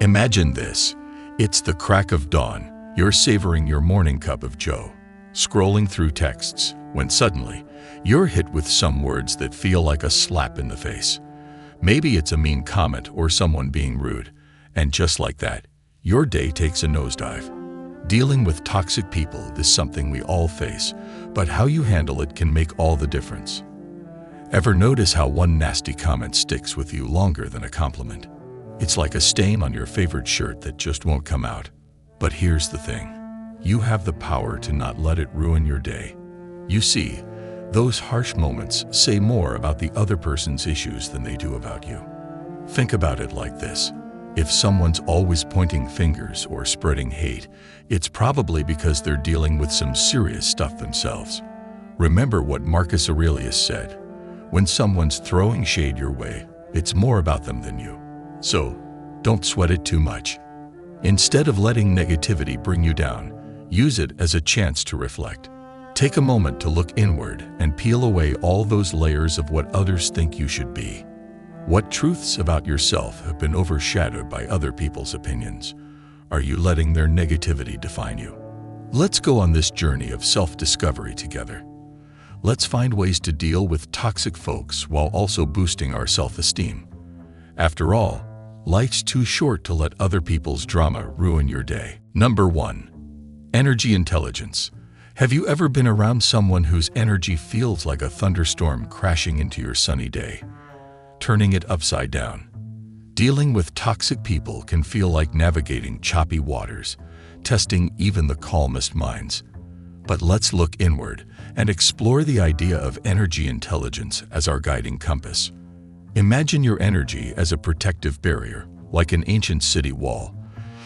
Imagine this. It's the crack of dawn. You're savoring your morning cup of joe, scrolling through texts, when suddenly, you're hit with some words that feel like a slap in the face. Maybe it's a mean comment or someone being rude, and just like that, your day takes a nosedive. Dealing with toxic people is something we all face, but how you handle it can make all the difference. Ever notice how one nasty comment sticks with you longer than a compliment? It's like a stain on your favorite shirt that just won't come out. But here's the thing. You have the power to not let it ruin your day. You see, those harsh moments say more about the other person's issues than they do about you. Think about it like this. If someone's always pointing fingers or spreading hate, it's probably because they're dealing with some serious stuff themselves. Remember what Marcus Aurelius said. When someone's throwing shade your way, it's more about them than you. So, don't sweat it too much. Instead of letting negativity bring you down, use it as a chance to reflect. Take a moment to look inward and peel away all those layers of what others think you should be. What truths about yourself have been overshadowed by other people's opinions? Are you letting their negativity define you? Let's go on this journey of self-discovery together. Let's find ways to deal with toxic folks while also boosting our self-esteem. After all, life's too short to let other people's drama ruin your day. Number 1. Energy intelligence. Have you ever been around someone whose energy feels like a thunderstorm crashing into your sunny day, turning it upside down? Dealing with toxic people can feel like navigating choppy waters, testing even the calmest minds. But let's look inward and explore the idea of energy intelligence as our guiding compass. Imagine your energy as a protective barrier, like an ancient city wall,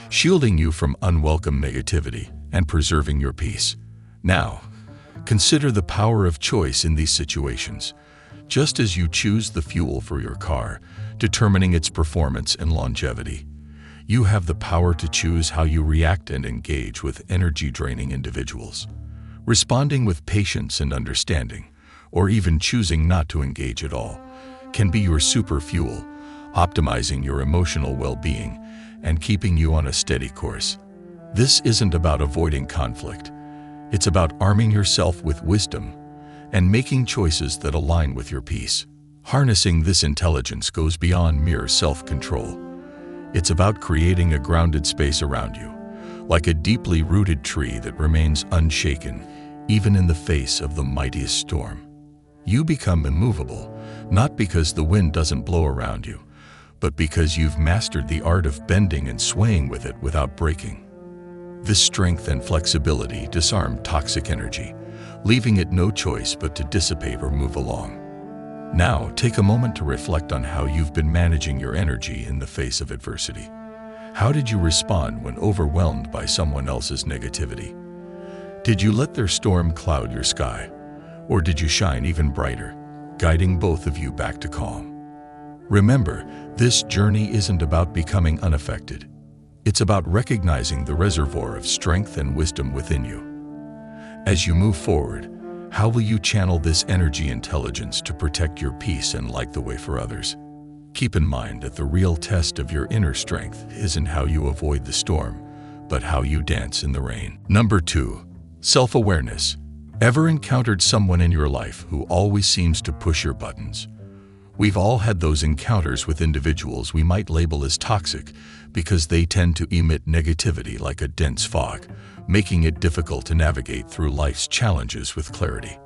shielding you from unwelcome negativity and preserving your peace. Now, consider the power of choice in these situations. Just as you choose the fuel for your car, determining its performance and longevity, you have the power to choose how you react and engage with energy-draining individuals. Responding with patience and understanding, or even choosing not to engage at all, can be your super fuel, optimizing your emotional well-being and keeping you on a steady course. This isn't about avoiding conflict. It's about arming yourself with wisdom and making choices that align with your peace. Harnessing this intelligence goes beyond mere self-control. It's about creating a grounded space around you, like a deeply rooted tree that remains unshaken, even in the face of the mightiest storm. You become immovable, not because the wind doesn't blow around you, but because you've mastered the art of bending and swaying with it without breaking. This strength and flexibility disarm toxic energy, leaving it no choice but to dissipate or move along. Now, take a moment to reflect on how you've been managing your energy in the face of adversity. How did you respond when overwhelmed by someone else's negativity? Did you let their storm cloud your sky, or did you shine even brighter, guiding both of you back to calm? Remember, this journey isn't about becoming unaffected. It's about recognizing the reservoir of strength and wisdom within you. As you move forward, how will you channel this energy intelligence to protect your peace and light the way for others? Keep in mind that the real test of your inner strength isn't how you avoid the storm, but how you dance in the rain. Number 2. Self-awareness. Ever encountered someone in your life who always seems to push your buttons? We've all had those encounters with individuals we might label as toxic because they tend to emit negativity like a dense fog, making it difficult to navigate through life's challenges with clarity.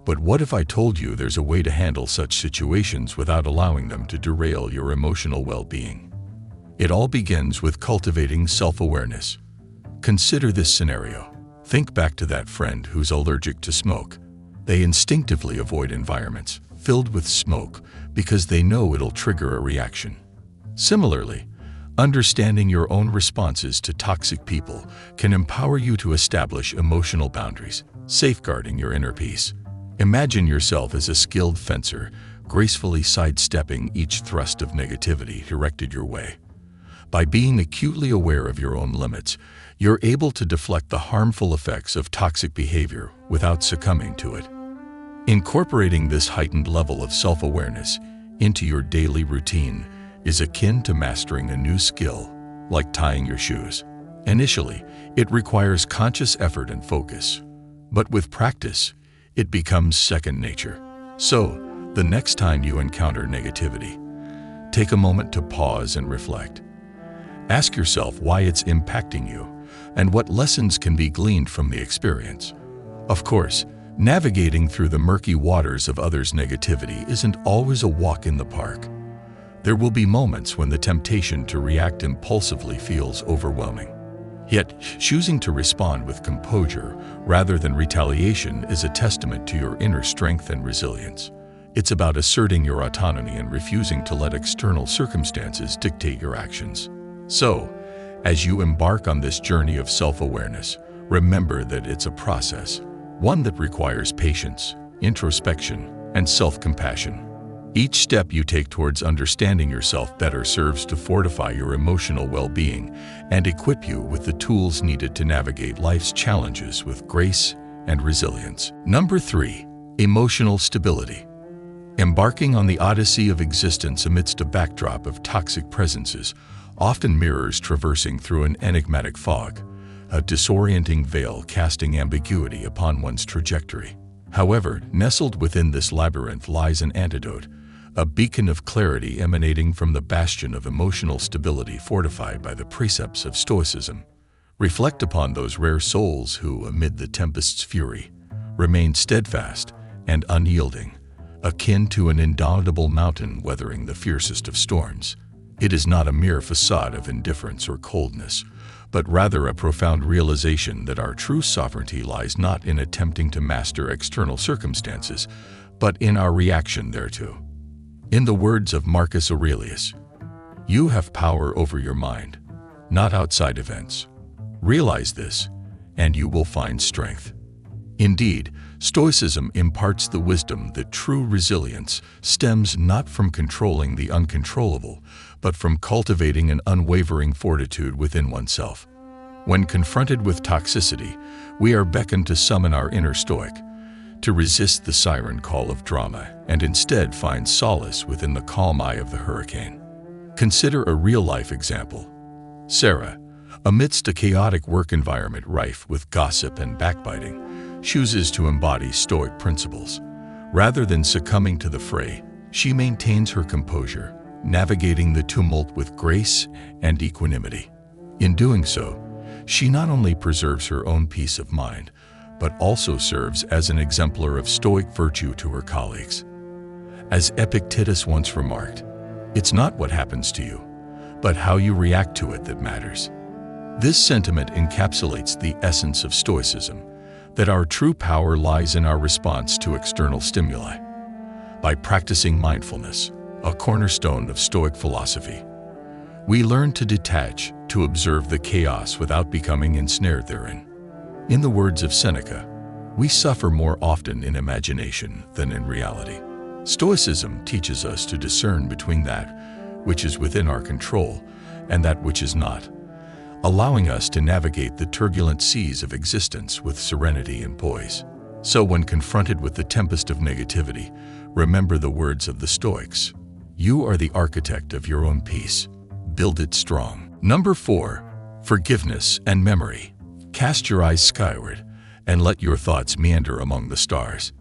But what if I told you there's a way to handle such situations without allowing them to derail your emotional well-being? It all begins with cultivating self-awareness. Consider this scenario. Think back to that friend who's allergic to smoke. They instinctively avoid environments filled with smoke because they know it'll trigger a reaction. Similarly, understanding your own responses to toxic people can empower you to establish emotional boundaries, safeguarding your inner peace. Imagine yourself as a skilled fencer, gracefully sidestepping each thrust of negativity directed your way. By being acutely aware of your own limits, you're able to deflect the harmful effects of toxic behavior without succumbing to it. Incorporating this heightened level of self-awareness into your daily routine is akin to mastering a new skill, like tying your shoes. Initially, it requires conscious effort and focus, but with practice, it becomes second nature. So, the next time you encounter negativity, take a moment to pause and reflect. Ask yourself why it's impacting you and what lessons can be gleaned from the experience. Of course, navigating through the murky waters of others' negativity isn't always a walk in the park. There will be moments when the temptation to react impulsively feels overwhelming. Yet, choosing to respond with composure rather than retaliation is a testament to your inner strength and resilience. It's about asserting your autonomy and refusing to let external circumstances dictate your actions. So, as you embark on this journey of self-awareness, remember that it's a process, one that requires patience, introspection, and self-compassion. Each step you take towards understanding yourself better serves to fortify your emotional well-being and equip you with the tools needed to navigate life's challenges with grace and resilience. Number 3. Emotional stability. Embarking on the odyssey of existence amidst a backdrop of toxic presences often mirrors traversing through an enigmatic fog, a disorienting veil casting ambiguity upon one's trajectory. However, nestled within this labyrinth lies an antidote, a beacon of clarity emanating from the bastion of emotional stability fortified by the precepts of Stoicism. Reflect upon those rare souls who, amid the tempest's fury, remain steadfast and unyielding, akin to an indomitable mountain weathering the fiercest of storms. It is not a mere facade of indifference or coldness, but rather a profound realization that our true sovereignty lies not in attempting to master external circumstances, but in our reaction thereto. In the words of Marcus Aurelius, "You have power over your mind, not outside events. Realize this, and you will find strength." Indeed, Stoicism imparts the wisdom that true resilience stems not from controlling the uncontrollable, but from cultivating an unwavering fortitude within oneself. When confronted with toxicity, we are beckoned to summon our inner Stoic, to resist the siren call of drama and instead find solace within the calm eye of the hurricane. Consider a real-life example. Sarah, amidst a chaotic work environment rife with gossip and backbiting, chooses to embody Stoic principles. Rather than succumbing to the fray, she maintains her composure, navigating the tumult with grace and equanimity. In doing so, she not only preserves her own peace of mind, but also serves as an exemplar of Stoic virtue to her colleagues. As Epictetus once remarked, "It's not what happens to you, but how you react to it that matters." This sentiment encapsulates the essence of Stoicism, that our true power lies in our response to external stimuli. By practicing mindfulness, a cornerstone of Stoic philosophy, we learn to detach, to observe the chaos without becoming ensnared therein. In the words of Seneca, we suffer more often in imagination than in reality. Stoicism teaches us to discern between that which is within our control and that which is not, allowing us to navigate the turbulent seas of existence with serenity and poise. So when confronted with the tempest of negativity, remember the words of the Stoics. You are the architect of your own peace. Build it strong. Number 4. Forgiveness and memory. Cast your eyes skyward and let your thoughts meander among the stars.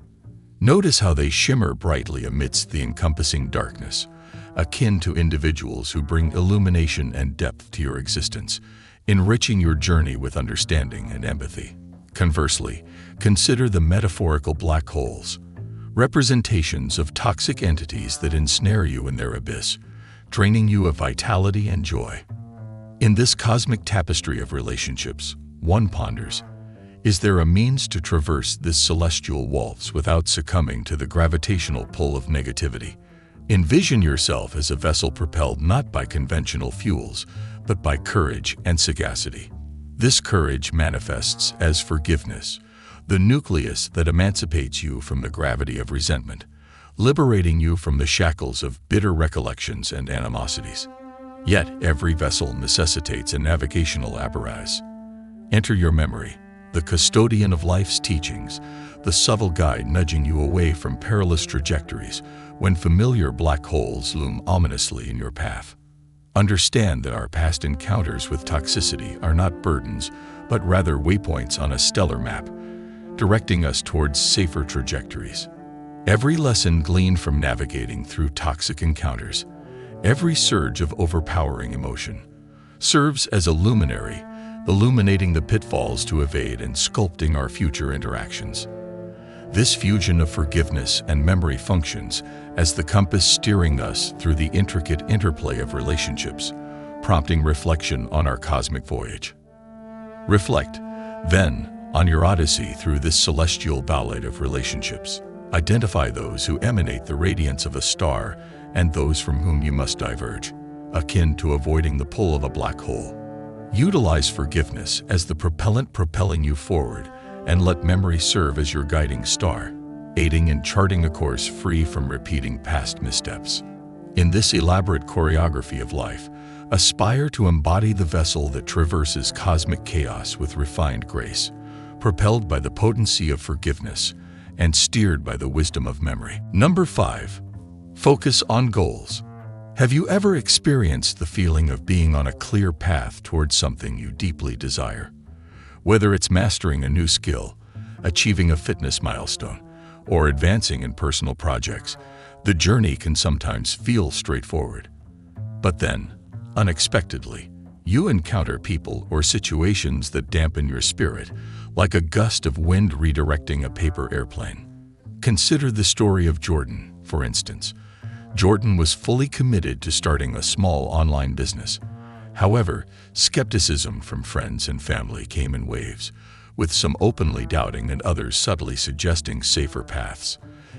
Notice how they shimmer brightly amidst the encompassing darkness, akin to individuals who bring illumination and depth to your existence, enriching your journey with understanding and empathy. Conversely, consider the metaphorical black holes, representations of toxic entities that ensnare you in their abyss, draining you of vitality and joy. In this cosmic tapestry of relationships, one ponders, is there a means to traverse this celestial waltz without succumbing to the gravitational pull of negativity? Envision yourself as a vessel propelled not by conventional fuels, but by courage and sagacity. This courage manifests as forgiveness, the nucleus that emancipates you from the gravity of resentment, liberating you from the shackles of bitter recollections and animosities. Yet every vessel necessitates a navigational apparatus. Enter your memory, the custodian of life's teachings, the subtle guide nudging you away from perilous trajectories when familiar black holes loom ominously in your path. Understand that our past encounters with toxicity are not burdens, but rather waypoints on a stellar map, directing us towards safer trajectories. Every lesson gleaned from navigating through toxic encounters, every surge of overpowering emotion, serves as a luminary, illuminating the pitfalls to evade and sculpting our future interactions. This fusion of forgiveness and memory functions as the compass steering us through the intricate interplay of relationships, prompting reflection on our cosmic voyage. Reflect, then, on your odyssey through this celestial ballet of relationships. Identify those who emanate the radiance of a star and those from whom you must diverge, akin to avoiding the pull of a black hole. Utilize forgiveness as the propellant propelling you forward, and let memory serve as your guiding star, aiding in charting a course free from repeating past missteps. In this elaborate choreography of life, aspire to embody the vessel that traverses cosmic chaos with refined grace, propelled by the potency of forgiveness and steered by the wisdom of memory. Number 5. Focus on goals. Have you ever experienced the feeling of being on a clear path towards something you deeply desire? Whether it's mastering a new skill, achieving a fitness milestone, or advancing in personal projects, the journey can sometimes feel straightforward. But then, unexpectedly, you encounter people or situations that dampen your spirit, like a gust of wind redirecting a paper airplane. Consider the story of Jordan, for instance. Jordan was fully committed to starting a small online business. However, skepticism from friends and family came in waves, with some openly doubting and others subtly suggesting safer paths.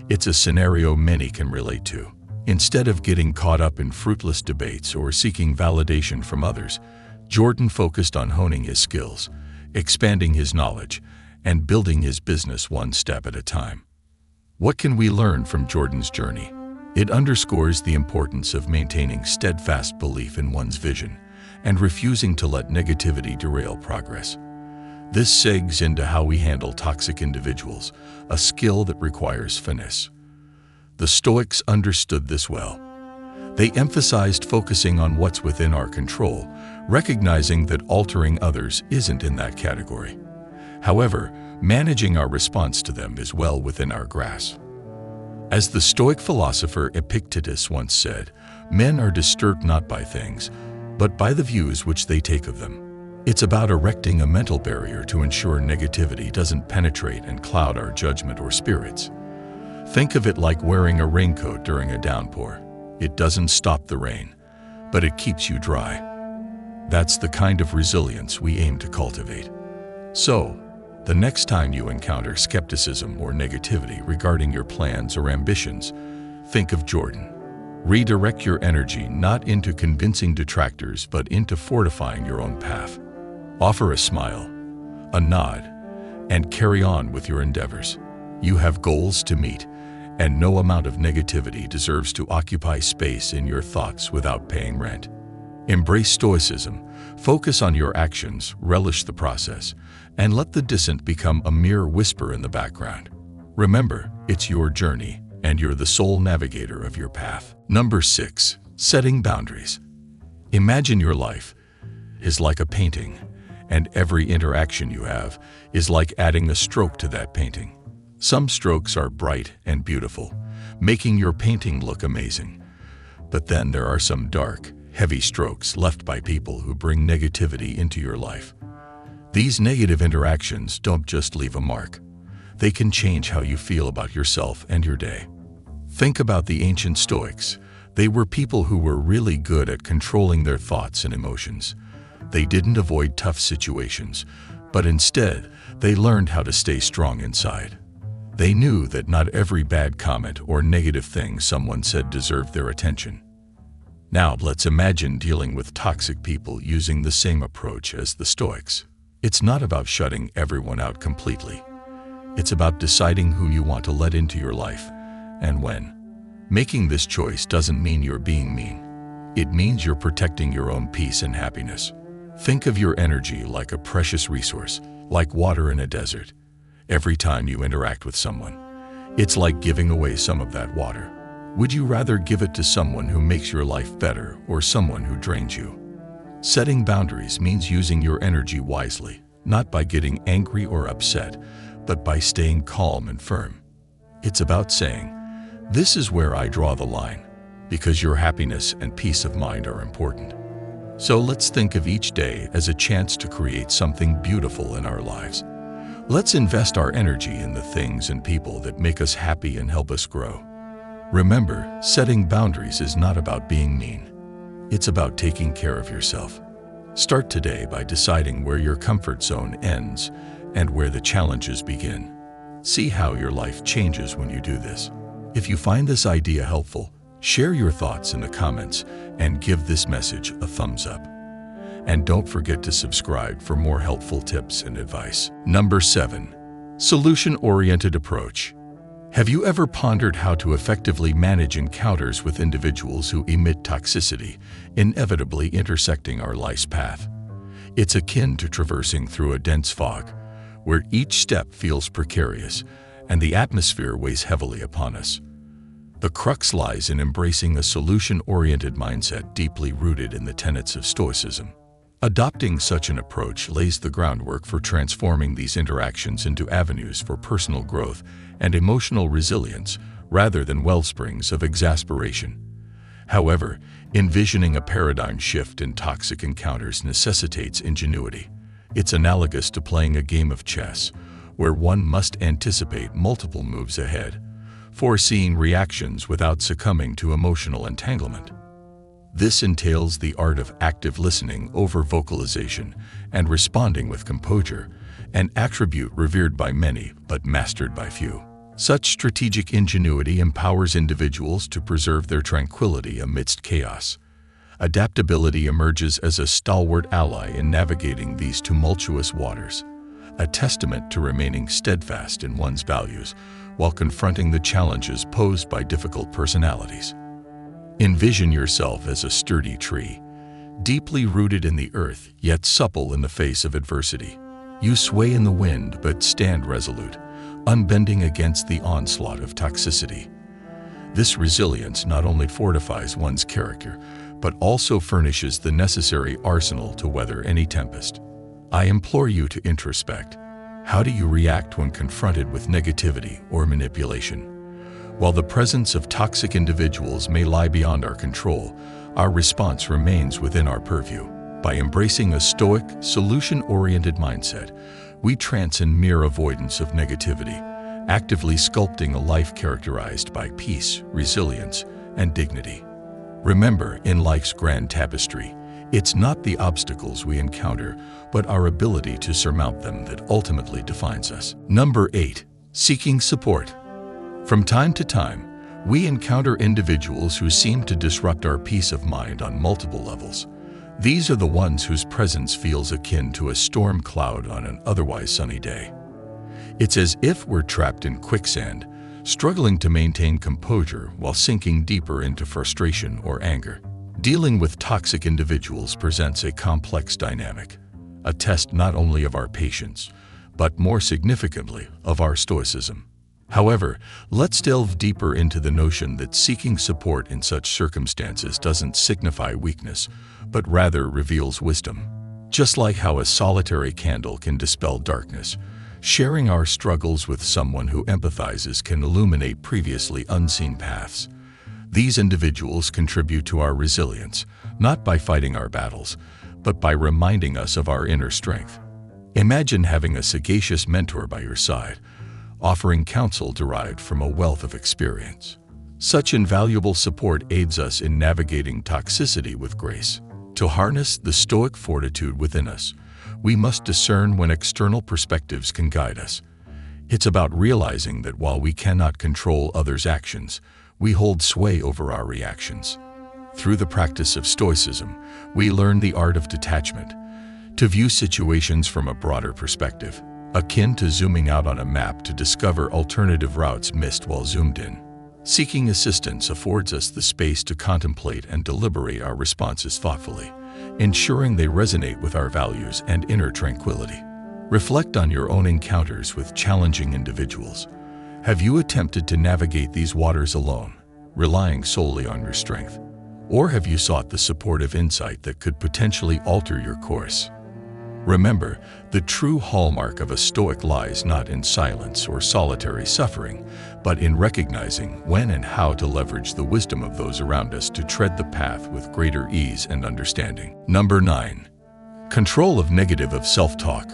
It's a scenario many can relate to. Instead of getting caught up in fruitless debates or seeking validation from others, Jordan focused on honing his skills, expanding his knowledge, and building his business one step at a time. What can we learn from Jordan's journey? It underscores the importance of maintaining steadfast belief in one's vision and refusing to let negativity derail progress. This segs into how we handle toxic individuals, a skill that requires finesse. The Stoics understood this well. They emphasized focusing on what's within our control, recognizing that altering others isn't in that category. However, managing our response to them is well within our grasp. As the Stoic philosopher Epictetus once said, men are disturbed not by things, but by the views which they take of them. It's about erecting a mental barrier to ensure negativity doesn't penetrate and cloud our judgment or spirits. Think of it like wearing a raincoat during a downpour. It doesn't stop the rain, but it keeps you dry. That's the kind of resilience we aim to cultivate. So, the next time you encounter skepticism or negativity regarding your plans or ambitions, think of Jordan. Redirect your energy not into convincing detractors but into fortifying your own path. Offer a smile, a nod, and carry on with your endeavors. You have goals to meet, and no amount of negativity deserves to occupy space in your thoughts without paying rent. Embrace Stoicism, focus on your actions, relish the process, and let the dissent become a mere whisper in the background. Remember, it's your journey, and you're the sole navigator of your path. Number 6. Setting boundaries. Imagine your life is like a painting, and every interaction you have is like adding a stroke to that painting. Some strokes are bright and beautiful, making your painting look amazing. But then there are some dark, heavy strokes left by people who bring negativity into your life. These negative interactions don't just leave a mark. They can change how you feel about yourself and your day. Think about the ancient Stoics. They were people who were really good at controlling their thoughts and emotions. They didn't avoid tough situations, but instead, they learned how to stay strong inside. They knew that not every bad comment or negative thing someone said deserved their attention. Now, let's imagine dealing with toxic people using the same approach as the Stoics. It's not about shutting everyone out completely. It's about deciding who you want to let into your life and when. Making this choice doesn't mean you're being mean. It means you're protecting your own peace and happiness. Think of your energy like a precious resource, like water in a desert. Every time you interact with someone, it's like giving away some of that water. Would you rather give it to someone who makes your life better or someone who drains you? Setting boundaries means using your energy wisely, not by getting angry or upset, but by staying calm and firm. It's about saying, "This is where I draw the line," because your happiness and peace of mind are important. So let's think of each day as a chance to create something beautiful in our lives. Let's invest our energy in the things and people that make us happy and help us grow. Remember, setting boundaries is not about being mean. It's about taking care of yourself. Start today by deciding where your comfort zone ends and where the challenges begin. See how your life changes when you do this. If you find this idea helpful, share your thoughts in the comments and give this message a thumbs up. And don't forget to subscribe for more helpful tips and advice. Number 7. Solution-oriented approach. Have you ever pondered how to effectively manage encounters with individuals who emit toxicity, inevitably intersecting our life's path? It's akin to traversing through a dense fog, where each step feels precarious and the atmosphere weighs heavily upon us. The crux lies in embracing a solution-oriented mindset deeply rooted in the tenets of Stoicism. Adopting such an approach lays the groundwork for transforming these interactions into avenues for personal growth and emotional resilience rather than wellsprings of exasperation. However, envisioning a paradigm shift in toxic encounters necessitates ingenuity. It's analogous to playing a game of chess, where one must anticipate multiple moves ahead, foreseeing reactions without succumbing to emotional entanglement. This entails the art of active listening over vocalization and responding with composure, an attribute revered by many but mastered by few. Such strategic ingenuity empowers individuals to preserve their tranquility amidst chaos. Adaptability emerges as a stalwart ally in navigating these tumultuous waters, a testament to remaining steadfast in one's values while confronting the challenges posed by difficult personalities. Envision yourself as a sturdy tree, deeply rooted in the earth, yet supple in the face of adversity. You sway in the wind but stand resolute, unbending against the onslaught of toxicity. This resilience not only fortifies one's character, but also furnishes the necessary arsenal to weather any tempest. I implore you to introspect. How do you react when confronted with negativity or manipulation? While the presence of toxic individuals may lie beyond our control, our response remains within our purview. By embracing a Stoic, solution-oriented mindset, we transcend mere avoidance of negativity, actively sculpting a life characterized by peace, resilience, and dignity. Remember, in life's grand tapestry, it's not the obstacles we encounter, but our ability to surmount them that ultimately defines us. Number 8. Seeking support. From time to time, we encounter individuals who seem to disrupt our peace of mind on multiple levels. These are the ones whose presence feels akin to a storm cloud on an otherwise sunny day. It's as if we're trapped in quicksand, struggling to maintain composure while sinking deeper into frustration or anger. Dealing with toxic individuals presents a complex dynamic, a test not only of our patience, but more significantly, of our stoicism. However, let's delve deeper into the notion that seeking support in such circumstances doesn't signify weakness, but rather reveals wisdom. Just like how a solitary candle can dispel darkness, sharing our struggles with someone who empathizes can illuminate previously unseen paths. These individuals contribute to our resilience, not by fighting our battles, but by reminding us of our inner strength. Imagine having a sagacious mentor by your side, offering counsel derived from a wealth of experience. Such invaluable support aids us in navigating toxicity with grace. To harness the Stoic fortitude within us, we must discern when external perspectives can guide us. It's about realizing that while we cannot control others' actions, we hold sway over our reactions. Through the practice of Stoicism, we learn the art of detachment, to view situations from a broader perspective, akin to zooming out on a map to discover alternative routes missed while zoomed in. Seeking assistance affords us the space to contemplate and deliberate our responses thoughtfully, ensuring they resonate with our values and inner tranquility. Reflect on your own encounters with challenging individuals. Have you attempted to navigate these waters alone? relying solely on your strength? Or have you sought the supportive insight that could potentially alter your course? Remember, the true hallmark of a Stoic lies not in silence or solitary suffering, but in recognizing when and how to leverage the wisdom of those around us to tread the path with greater ease and understanding. Number 9. Control of negative self-talk.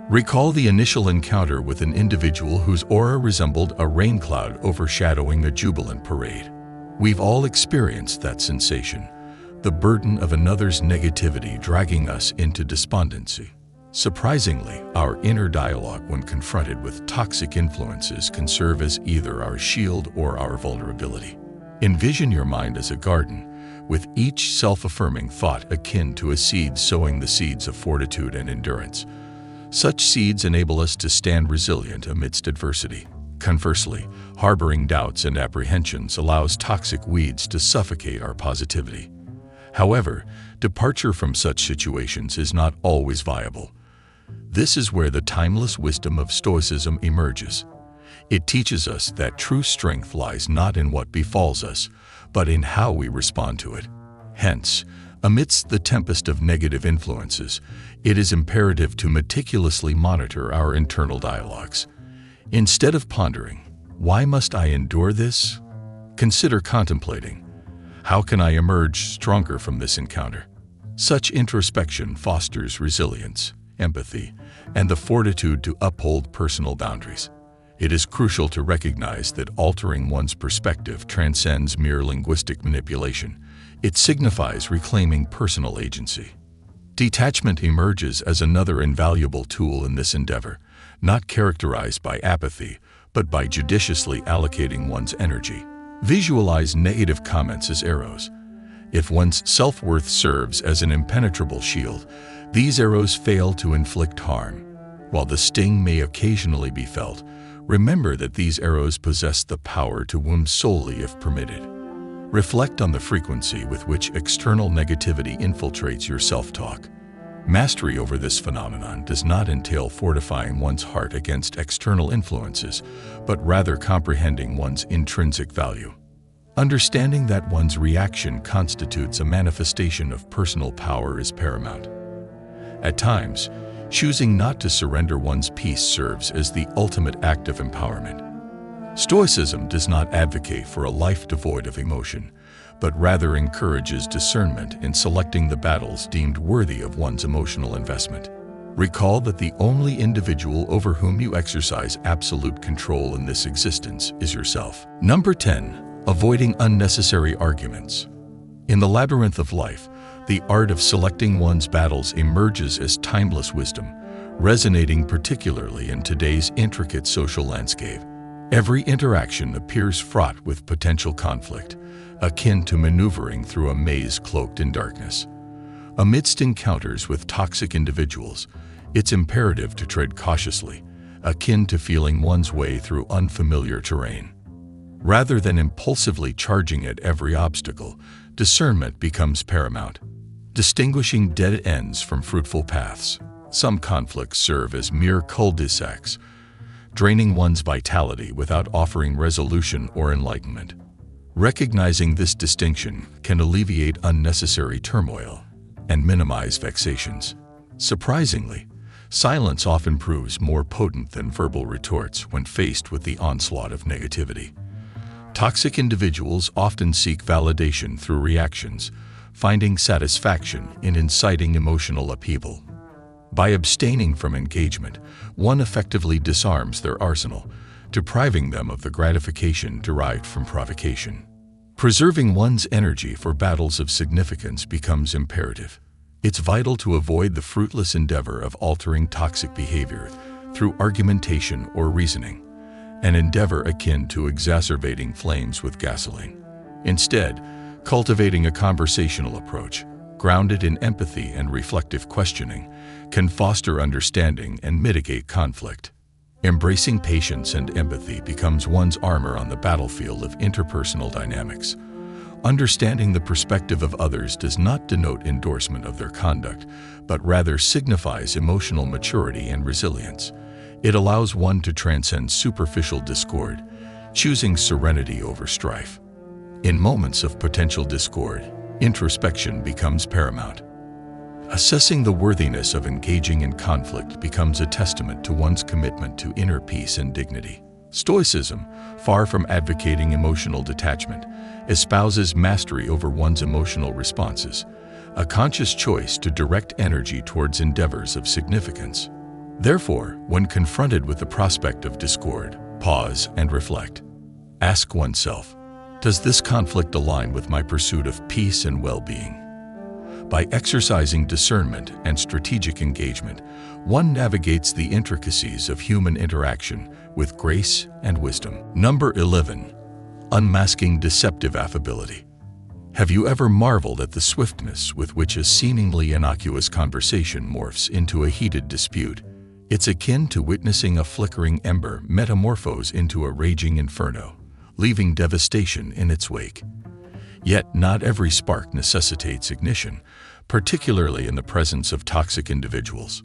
Recall the initial encounter with an individual whose aura resembled a rain cloud overshadowing a jubilant parade. We've all experienced that sensation, the burden of another's negativity dragging us into despondency. Surprisingly, our inner dialogue when confronted with toxic influences can serve as either our shield or our vulnerability. Envision your mind as a garden, with each self-affirming thought akin to a seed sowing the seeds of fortitude and endurance. Such seeds enable us to stand resilient amidst adversity. Conversely, harboring doubts and apprehensions allows toxic weeds to suffocate our positivity. However, departure from such situations is not always viable. This is where the timeless wisdom of Stoicism emerges. It teaches us that true strength lies not in what befalls us, but in how we respond to it. Hence, amidst the tempest of negative influences, it is imperative to meticulously monitor our internal dialogues. Instead of pondering, "Why must I endure this?" consider contemplating, "How can I emerge stronger from this encounter?" Such introspection fosters resilience, empathy, and the fortitude to uphold personal boundaries. It is crucial to recognize that altering one's perspective transcends mere linguistic manipulation. It signifies reclaiming personal agency. Detachment emerges as another invaluable tool in this endeavor, not characterized by apathy, but by judiciously allocating one's energy. Visualize negative comments as arrows. If one's self-worth serves as an impenetrable shield, these arrows fail to inflict harm. While the sting may occasionally be felt, remember that these arrows possess the power to wound solely if permitted. Reflect on the frequency with which external negativity infiltrates your self-talk. Mastery over this phenomenon does not entail fortifying one's heart against external influences, but rather comprehending one's intrinsic value. Understanding that one's reaction constitutes a manifestation of personal power is paramount. At times, choosing not to surrender one's peace serves as the ultimate act of empowerment. Stoicism does not advocate for a life devoid of emotion, but rather encourages discernment in selecting the battles deemed worthy of one's emotional investment. Recall that the only individual over whom you exercise absolute control in this existence is yourself. Number 10. Avoiding unnecessary arguments. In the labyrinth of life, the art of selecting one's battles emerges as timeless wisdom, resonating particularly in today's intricate social landscape. Every interaction appears fraught with potential conflict, akin to maneuvering through a maze cloaked in darkness. Amidst encounters with toxic individuals, it's imperative to tread cautiously, akin to feeling one's way through unfamiliar terrain. Rather than impulsively charging at every obstacle, discernment becomes paramount, distinguishing dead ends from fruitful paths. Some conflicts serve as mere cul-de-sacs, draining one's vitality without offering resolution or enlightenment. Recognizing this distinction can alleviate unnecessary turmoil and minimize vexations. Surprisingly, silence often proves more potent than verbal retorts when faced with the onslaught of negativity. Toxic individuals often seek validation through reactions, finding satisfaction in inciting emotional upheaval. By abstaining from engagement, one effectively disarms their arsenal, depriving them of the gratification derived from provocation. Preserving one's energy for battles of significance becomes imperative. It's vital to avoid the fruitless endeavor of altering toxic behavior through argumentation or reasoning, an endeavor akin to exacerbating flames with gasoline. Instead, cultivating a conversational approach, grounded in empathy and reflective questioning, can foster understanding and mitigate conflict. Embracing patience and empathy becomes one's armor on the battlefield of interpersonal dynamics. Understanding the perspective of others does not denote endorsement of their conduct, but rather signifies emotional maturity and resilience. It allows one to transcend superficial discord, choosing serenity over strife. In moments of potential discord, introspection becomes paramount. Assessing the worthiness of engaging in conflict becomes a testament to one's commitment to inner peace and dignity. Stoicism, far from advocating emotional detachment, espouses mastery over one's emotional responses, a conscious choice to direct energy towards endeavors of significance. Therefore, when confronted with the prospect of discord, pause and reflect. Ask oneself, does this conflict align with my pursuit of peace and well-being? By exercising discernment and strategic engagement, one navigates the intricacies of human interaction with grace and wisdom. Number 11. Unmasking deceptive affability. Have you ever marveled at the swiftness with which a seemingly innocuous conversation morphs into a heated dispute? It's akin to witnessing a flickering ember metamorphose into a raging inferno, leaving devastation in its wake. Yet not every spark necessitates ignition, particularly in the presence of toxic individuals.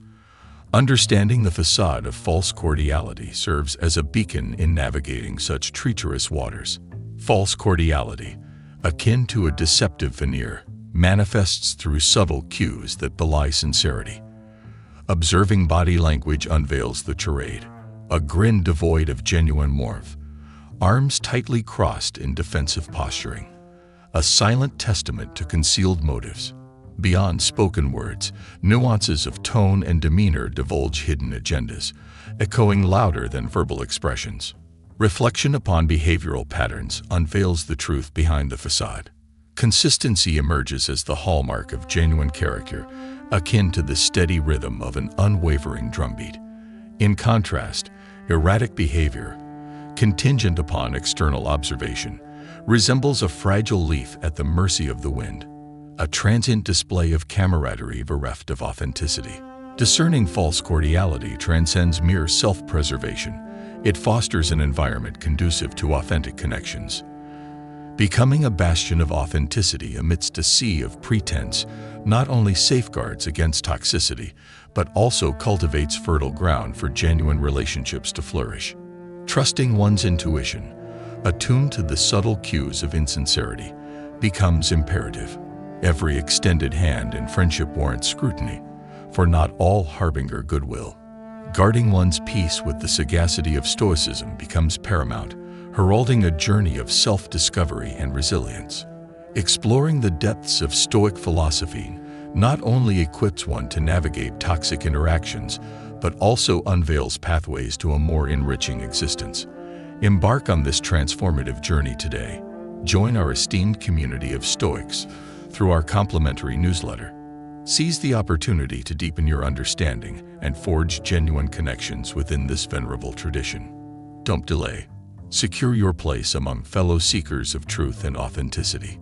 Understanding the facade of false cordiality serves as a beacon in navigating such treacherous waters. False cordiality, akin to a deceptive veneer, manifests through subtle cues that belie sincerity. Observing body language unveils the charade, a grin devoid of genuine warmth, arms tightly crossed in defensive posturing, a silent testament to concealed motives. Beyond spoken words, nuances of tone and demeanor divulge hidden agendas, echoing louder than verbal expressions. Reflection upon behavioral patterns unveils the truth behind the facade. Consistency emerges as the hallmark of genuine character, akin to the steady rhythm of an unwavering drumbeat. In contrast, erratic behavior, contingent upon external observation, resembles a fragile leaf at the mercy of the wind, a transient display of camaraderie bereft of authenticity. Discerning false cordiality transcends mere self-preservation. It fosters an environment conducive to authentic connections. Becoming a bastion of authenticity amidst a sea of pretense not only safeguards against toxicity, but also cultivates fertile ground for genuine relationships to flourish. Trusting one's intuition, attuned to the subtle cues of insincerity, becomes imperative. Every extended hand in friendship warrants scrutiny, for not all harbinger goodwill. Guarding one's peace with the sagacity of Stoicism becomes paramount, heralding a journey of self-discovery and resilience. Exploring the depths of Stoic philosophy not only equips one to navigate toxic interactions, but also unveils pathways to a more enriching existence. Embark on this transformative journey today. Join our esteemed community of Stoics through our complimentary newsletter. Seize the opportunity to deepen your understanding and forge genuine connections within this venerable tradition. Don't delay. Secure your place among fellow seekers of truth and authenticity.